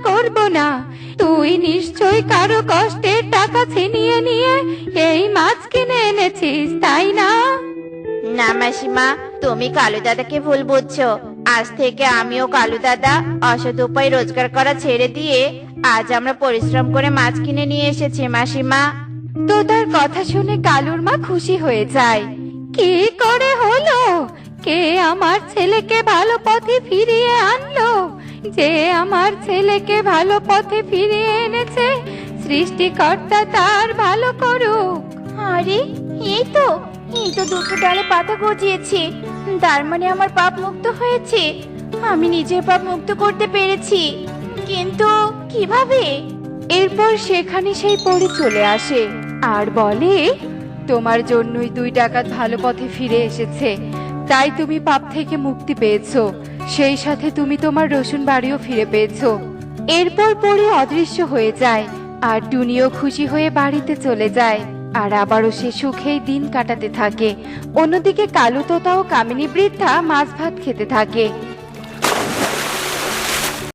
করব না। তুই নিশ্চয়ই কারো কষ্টের টাকা ছিনিয়ে নিয়ে এই মাছ কিনে এনেছিস, তাই না? না মাসিমা, তুমি কালু দাদাকে ভুল বুঝছো। আজ থেকে আমিও কালু দাদা অসৎ উপায় রোজগার করা ছেড়ে দিয়ে আজ আমরা পরিশ্রম করে মাছ কিনে নিয়ে এসেছি মাসিমা। তোতার কথা শুনে কালুর মা খুশি হয়ে যায়। কি করে হলো? কে আমার ছেলেকে ভালো পথে ফিরিয়ে আনলো? যে আমার ছেলেকে ভালো পথে ফিরিয়ে এনেছে, সৃষ্টিকর্তা তার ভালো করুক। আরে এই তো দুটো ডালে পাতা গজিয়েছে। তার মানে আমার পাপ মুক্ত হয়েছে। আমি নিজের পাপ মুক্ত করতে পেরেছি, কিন্তু কিভাবে? এরপর সেখানে সেই পরী চলে আসে আর বলে, তোমার জন্যই 2 ডাকাত ভালো পথে ফিরে এসেছে, তাই তুমি পাপ থেকে মুক্তি পেয়েছো। সেই সাথে তুমি তোমার রসুন বাড়িও ফিরে পেয়েছো। এরপর পরী অদৃশ্য হয়ে যায় আর টুনিও খুশি হয়ে বাড়িতে চলে যায়। আর আবারও সে সুখেই দিন কাটাতে থাকে। অন্যদিকে কালু তোতা ও কামিনী বৃদ্ধা মাছ ভাত খেতে থাকে।